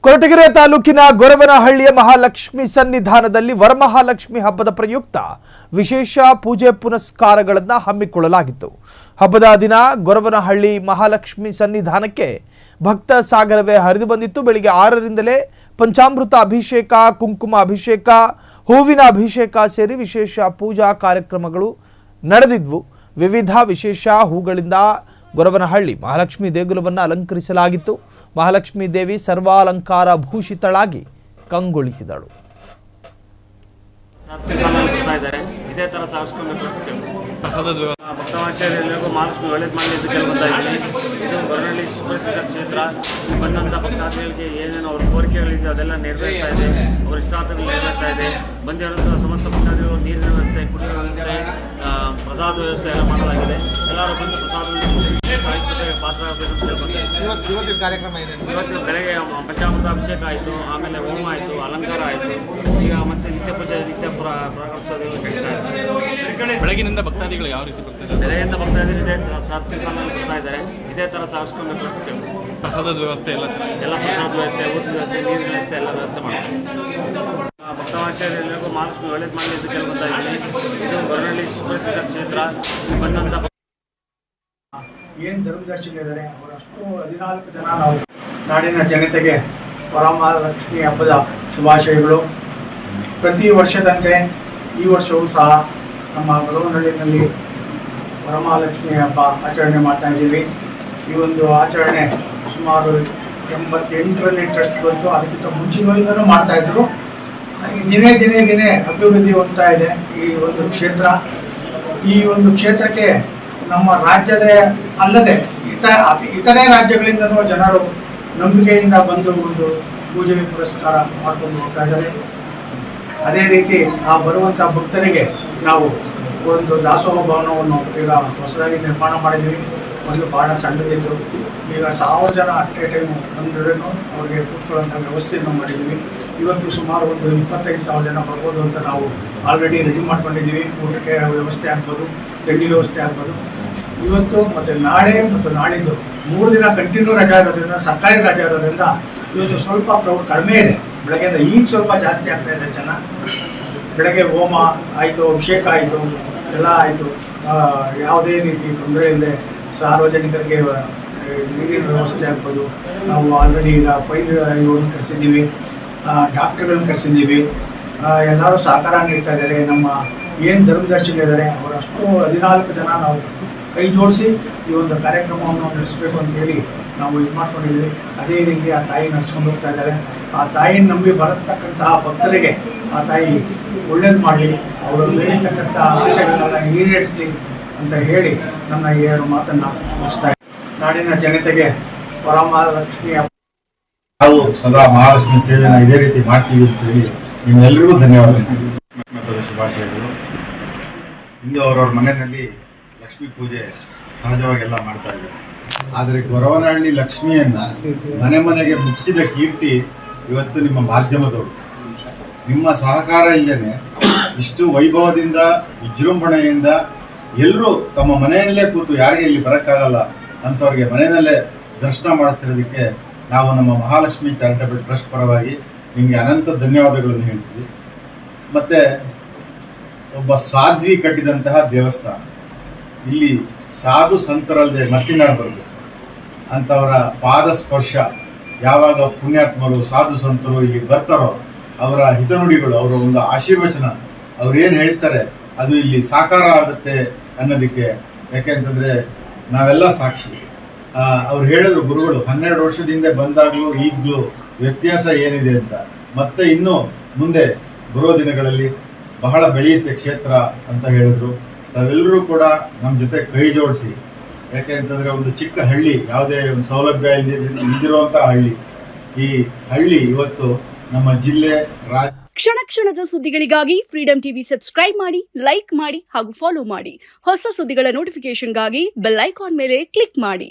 ಕೊರಟಗೆರೆ ತಾಲೂಕಿನ ಗೊರವನಹಳ್ಳಿಯ ಮಹಾಲಕ್ಷ್ಮಿ ಸನ್ನಿಧಾನದಲ್ಲಿ ವರಮಹಾಲಕ್ಷ್ಮಿ ಹಬ್ಬದ ಪ್ರಯುಕ್ತ ವಿಶೇಷ ಪೂಜೆ ಪುನಸ್ಕಾರಗಳನ್ನು ಹಮ್ಮಿಕೊಳ್ಳಲಾಗಿತ್ತು. ಹಬ್ಬದ ದಿನ ಗೊರವನಹಳ್ಳಿ ಮಹಾಲಕ್ಷ್ಮಿ ಸನ್ನಿಧಾನಕ್ಕೆ ಭಕ್ತ ಸಾಗರವೇ ಹರಿದು ಬಂದಿತ್ತು. ಬೆಳಿಗ್ಗೆ 6ರಿಂದಲೇ ಪಂಚಾಮೃತ ಅಭಿಷೇಕ, ಕುಂಕುಮ ಅಭಿಷೇಕ, ಹೂವಿನ ಅಭಿಷೇಕ ಸೇರಿ ವಿಶೇಷ ಪೂಜಾ ಕಾರ್ಯಕ್ರಮಗಳು ನಡೆದಿದ್ವು. ವಿವಿಧ ವಿಶೇಷ ಹೂಗಳಿಂದ ಗೊರವನಹಳ್ಳಿ ಮಹಾಲಕ್ಷ್ಮಿ ದೇಗುಲವನ್ನು ಅಲಂಕರಿಸಲಾಗಿತ್ತು. ಮಹಾಲಕ್ಷ್ಮಿ ದೇವಿ ಸರ್ವಾಲಂಕಾರ ಭೂಷಿತಳಾಗಿ ಕಂಗೊಳಿಸಿದಳು. ಇದೇ ತರ ಭಕ್ತವಾಂಶೆಲ್ಲರಿಗೂ ಮಹಾಲಕ್ಷ್ಮಿ ಒಳ್ಳೇದು ಮಾಡಲಿ ಅಂತ ಕೇಳ್ಕೊತಾ ಇದ್ದೀನಿ. ಇದು ಗೊರವನಹಳ್ಳಿ ಸುಪ್ರಸಿದ್ಧ ಕ್ಷೇತ್ರ. ಬಂದಂಥ ಭಕ್ತಾದಿಗಳಿಗೆ ಏನೇನು ಅವ್ರ ಕೋರಿಕೆಗಳಿದೆ ಅದೆಲ್ಲ ನೆರವೇರ್ತಾ ಇದೆ, ಅವ್ರ ಇಷ್ಟಾರ್ಥಗಳು ನೆರವೇರ್ತಾ ಇದೆ. ಬಂದಿರುವಂಥ ಸಮಸ್ತ ಭಕ್ತಾದಿಗಳು ನೀರಿನ ವ್ಯವಸ್ಥೆ, ಕುಡಿಯುವ ವ್ಯವಸ್ಥೆ, ಪ್ರಸಾದ ವ್ಯವಸ್ಥೆ ಎಲ್ಲ ಮಾಡಲಾಗಿದೆ. ಎಲ್ಲರೂ ಬಂದು ಪ್ರಸಾದ ಪಾತ್ರ ಆಗಬೇಕು ಅಂತ ಕೇಳ್ಕೊತಾ ಇದ್ದೀನಿ. ಇವತ್ತಿನ ಕಾರ್ಯಕ್ರಮ ಇದೆ. ಇವತ್ತು ಬೆಳಗ್ಗೆ ಪಂಚಾಮೃತ ಅಭಿಷೇಕ ಆಯಿತು, ಆಮೇಲೆ ಹೋಮ ಆಯಿತು, ಅಲಂಕಾರ ಆಯಿತು. ಈಗ ಮತ್ತೆ ನಿತ್ಯ ಪೂಜೆ, ನಿತ್ಯ ಪ್ರಾರಂಭಿಸೋದು ನಡೀತಾ ಇದೆ. ಬೆಳಗಿನಿಂದ ಭಕ್ತಾದಿಗಳು ಯಾವ ರೀತಿ ಬರ್ತಾರೆ? ಬೆಳಗ್ಗೆಯಿಂದ ಭಕ್ತಾದಿಗಳು ಸಾತ್ವಿಕ ಸಾಲಲ್ಲಿ ಬರ್ತಾ ಇದ್ದಾರೆ. ಇದೇ ಥರ ಸಾಗಿಸ್ಕೊಬೇಕು ಅಂತ ಕೇಳ್ಬೋದು. ಪ್ರಸಾದದ ವ್ಯವಸ್ಥೆ ಎಲ್ಲ ಪ್ರಸಾದ ವ್ಯವಸ್ಥೆ, ಊಟದ ವ್ಯವಸ್ಥೆ, ನೀರಿನ ವ್ಯವಸ್ಥೆ ಎಲ್ಲ ವ್ಯವಸ್ಥೆ ಮಾಡ್ತೀವಿ. ಭಕ್ತವಾಂಶೆಲ್ಲರಿಗೂ ಮಹಾಲಕ್ಷ್ಮಿ ಒಳ್ಳೇದು ಮಾಡಲಿ ಅಂತ ಕೇಳ್ಕೊತಾ ಇದ್ದೀನಿ. ಇದು ಗೊರವನಹಳ್ಳಿ ಸುಪ್ರಸಿದ್ಧ ಕ್ಷೇತ್ರ. ಬಂದಂಥ ಏನು ಧರ್ಮದರ್ಶಿಗಳಿದ್ದಾರೆ ಅವರಷ್ಟು 14 ಜನ ನಾವು ನಾಡಿನ ಜನತೆಗೆ ವರಮಹಾಲಕ್ಷ್ಮಿ ಹಬ್ಬದ ಶುಭಾಶಯಗಳು. ಪ್ರತಿ ವರ್ಷದಂತೆ ಈ ವರ್ಷವೂ ಸಹ ನಮ್ಮ ಗೊರವನಹಳ್ಳಿನಲ್ಲಿ ವರಮಹಾಲಕ್ಷ್ಮಿ ಹಬ್ಬ ಆಚರಣೆ ಮಾಡ್ತಾ ಇದ್ದೀವಿ. ಈ ಒಂದು ಆಚರಣೆ ಸುಮಾರು 88ರಲ್ಲಿ ಟ್ರಸ್ಟ್ ಬಂತು. ಅದಕ್ಕಿಂತ ಮುಂಚಿನೂ ಮಾಡ್ತಾಯಿದ್ರು. ದಿನೇ ದಿನೇ ದಿನೇ ಅಭಿವೃದ್ಧಿ ಹೊಂದ್ತಾ ಇದೆ ಈ ಒಂದು ಕ್ಷೇತ್ರ. ಈ ಒಂದು ಕ್ಷೇತ್ರಕ್ಕೆ ನಮ್ಮ ರಾಜ್ಯದ ಅಲ್ಲದೆ ಇತರೆ ರಾಜ್ಯಗಳಿಂದಲೂ ಜನರು ನಂಬಿಕೆಯಿಂದ ಬಂದು ಒಂದು ಪೂಜೆ ಪುರಸ್ಕಾರ ಮಾಡ್ಕೊಂಡು ಹೋಗ್ತಾ ಇದ್ದಾರೆ. ಅದೇ ರೀತಿ ಆ ಬರುವಂಥ ಭಕ್ತರಿಗೆ ನಾವು ಒಂದು ದಾಸೋಹ ಭವನವನ್ನು ಈಗ ಹೊಸದಾಗಿ ನಿರ್ಮಾಣ ಮಾಡಿದ್ವಿ. ಒಂದು ಭಾಳ ಸಣ್ಣದಿದ್ದು ಈಗ 1000 ಜನ ಅಟ್ ಎ ಟೈಮು ಬಂದ್ರೂ ಅವ್ರಿಗೆ ಕೂತ್ಕೊಳ್ಳೋಂಥ ವ್ಯವಸ್ಥೆಯನ್ನು ಮಾಡಿದ್ವಿ. ಇವತ್ತು ಸುಮಾರು ಒಂದು 25,000 ಜನ ಬರ್ಬೋದು ಅಂತ ನಾವು ಆಲ್ರೆಡಿ ರೆಡಿ ಮಾಡ್ಕೊಂಡಿದ್ದೀವಿ. ಊಟಕ್ಕೆ ವ್ಯವಸ್ಥೆ ಆಗ್ಬೋದು, ತಿಂಡಿ ವ್ಯವಸ್ಥೆ ಆಗ್ಬೋದು. ಇವತ್ತು ಮತ್ತು ನಾಳೆ ಮತ್ತು ನಾಳಿದ್ದು 3 ದಿನ ಕಂಟಿನ್ಯೂ ರಜಾ ಇರೋದ್ರಿಂದ, ಸರ್ಕಾರಿ ರಜಾ ಇರೋದ್ರಿಂದ ಇವತ್ತು ಸ್ವಲ್ಪ ಕ್ರೌಡ್ ಕಡಿಮೆ ಇದೆ. ಬೆಳಗ್ಗೆಯಿಂದ ಈಗ ಸ್ವಲ್ಪ ಜಾಸ್ತಿ ಆಗ್ತಾ ಇದೆ ಜನ. ಬೆಳಗ್ಗೆ ಹೋಮ ಆಯಿತು, ಅಭಿಷೇಕ ಆಯಿತು, ಎಲ್ಲ ಆಯಿತು. ಯಾವುದೇ ರೀತಿ ತೊಂದರೆ ಇಲ್ಲದೆ ಸಾರ್ವಜನಿಕರಿಗೆ ನೀರಿನ ವ್ಯವಸ್ಥೆ ಆಗ್ಬೋದು. ನಾವು ಆಲ್ರೆಡಿ ಈಗ ಫೈಲ್ ಇವನ್ನು ಕರೆಸಿದ್ದೀವಿ, ಡಾಕ್ಟರ್ಗಳನ್ನ ಕರೆಸಿದ್ದೀವಿ. ಎಲ್ಲರೂ ಸಹಕಾರ ನೀಡ್ತಾ ಇದ್ದಾರೆ. ನಮ್ಮ ಏನು ಧರ್ಮದರ್ಶಿಗಳಿದ್ದಾರೆ ಅವರಷ್ಟು 14 ಜನ ನಾವು ಕೈ ಜೋಡಿಸಿ ಈ ಒಂದು ಕಾರ್ಯಕ್ರಮವನ್ನು ನಡೆಸಬೇಕು ಅಂತೇಳಿ ನಾವು ಇದು ಮಾಡ್ಕೊಂಡಿದ್ದೀವಿ. ಅದೇ ರೀತಿ ಆ ತಾಯಿ ನಡ್ಸ್ಕೊಂಡು ಹೋಗ್ತಾ ಇದ್ದಾರೆ. ಆ ತಾಯಿನ ನಂಬಿ ಬರತಕ್ಕಂತಹ ಭಕ್ತರಿಗೆ ಆ ತಾಯಿ ಒಳ್ಳೇದು ಮಾಡಲಿ, ಅವರು ಬೇಡಿತಕ್ಕಂಥ ಆಸೆಗಳನ್ನೆಲ್ಲ ಈಡೇರಿಸಲಿ ಅಂತ ಹೇಳಿ ನನ್ನ 2 ಮಾತನ್ನು ಮುಗಿಸ್ತಾ ಇದ್ದೀನಿ. ನಾಡಿನ ಜನತೆಗೆ ವರಮಹಾಲಕ್ಷ್ಮಿ ನಾವು ಸದಾ ಮಹಾಲಕ್ಷ್ಮಿ ಸೇವೆನ ಇದೇ ರೀತಿ ಮಾಡ್ತೀವಿ ಅಂತೇಳಿ ನಿಮ್ಮೆಲ್ಲರಿಗೂ ಧನ್ಯವಾದ ಮತ್ತು ಶುಭಾಶಯಗಳು. ಇಂದು ಅವರವ್ರ ಮನೆಯಲ್ಲಿ ಲಕ್ಷ್ಮೀ ಪೂಜೆ ಸಹಜವಾಗೆಲ್ಲ ಮಾಡ್ತಾ ಇದ್ದಾರೆ. ಆದರೆ ಗೊರವನಹಳ್ಳಿ ಲಕ್ಷ್ಮಿಯನ್ನ ಮನೆ ಮನೆಗೆ ಮುಗಿಸಿದ ಕೀರ್ತಿ ಇವತ್ತು ನಿಮ್ಮ ಮಾಧ್ಯಮದವರು. ನಿಮ್ಮ ಸಹಕಾರ ಇಲ್ಲದೆ ಇಷ್ಟು ವೈಭವದಿಂದ, ವಿಜೃಂಭಣೆಯಿಂದ ಎಲ್ಲರೂ ತಮ್ಮ ಮನೆಯಲ್ಲೇ ಕೂತು ಯಾರಿಗೆ ಇಲ್ಲಿ ಬರೋಕ್ಕಾಗಲ್ಲ ಅಂಥವ್ರಿಗೆ ಮನೆಯಲ್ಲೇ ದರ್ಶನ ಮಾಡಿಸ್ತಿರೋದಕ್ಕೆ ನಾವು ನಮ್ಮ ಮಹಾಲಕ್ಷ್ಮಿ ಚಾರಿಟಬಲ್ ಟ್ರಸ್ಟ್ ಪರವಾಗಿ ನಿಮಗೆ ಅನಂತ ಧನ್ಯವಾದಗಳನ್ನು ಹೇಳ್ತೀವಿ. ಮತ್ತು ಒಬ್ಬ ಸಾಧ್ವಿ ಕಟ್ಟಿದಂತಹ ದೇವಸ್ಥಾನ. ಇಲ್ಲಿ ಸಾಧು ಸಂತರಲ್ಲದೆ ಮತ್ತಿನಾರು ಬರಬೇಕು ಅಂಥವರ ಪಾದ ಸ್ಪರ್ಶ. ಯಾವಾಗ ಪುಣ್ಯಾತ್ಮರು ಸಾಧು ಸಂತರು ಇಲ್ಲಿ ಬರ್ತಾರೋ ಅವರ ಹಿತನುಡಿಗಳು, ಅವರ ಒಂದು ಆಶೀರ್ವಚನ, ಅವ್ರೇನು ಹೇಳ್ತಾರೆ ಅದು ಇಲ್ಲಿ ಸಾಕಾರ ಆಗುತ್ತೆ ಅನ್ನೋದಕ್ಕೆ. ಯಾಕೆಂತಂದರೆ ನಾವೆಲ್ಲ ಸಾಕ್ಷಿ. ಅವ್ರು ಹೇಳಿದ್ರು ಗುರುಗಳು 12 ವರ್ಷದಿಂದ ಬಂದಾಗಲೂ ಈಗಲೂ ವ್ಯತ್ಯಾಸ ಏನಿದೆ ಅಂತ. ಮತ್ತೆ ಇನ್ನೂ ಮುಂದೆ ಬರೋ ದಿನಗಳಲ್ಲಿ ಬಹಳ ಬೆಳೆಯುತ್ತೆ ಕ್ಷೇತ್ರ ಅಂತ ಹೇಳಿದ್ರು. ತಾವೆಲ್ಲರೂ ಕೂಡ ನಮ್ಮ ಜೊತೆ ಕೈ ಜೋಡಿಸಿ. ಯಾಕೆ ಅಂತಂದರೆ ಒಂದು ಚಿಕ್ಕ ಹಳ್ಳಿ, ಯಾವುದೇ ಒಂದು ಸೌಲಭ್ಯ ಇಲ್ದಿರುವಂಥ ಹಳ್ಳಿ. ಈ ಹಳ್ಳಿ ಇವತ್ತು ನಮ್ಮ ಜಿಲ್ಲೆ, ರಾಜ್ಯ. ಕ್ಷಣ ಕ್ಷಣದ ಸುದ್ದಿಗಳಿಗಾಗಿ ಫ್ರೀಡಂ ಟಿವಿ ಸಬ್ಸ್ಕ್ರೈಬ್ ಮಾಡಿ, ಲೈಕ್ ಮಾಡಿ ಹಾಗೂ ಫಾಲೋ ಮಾಡಿ. ಹೊಸ ಸುದ್ದಿಗಳ ನೋಟಿಫಿಕೇಶನ್ಗಾಗಿ ಬೆಲ್ ಐಕಾನ್ ಮೇಲೆ ಕ್ಲಿಕ್ ಮಾಡಿ.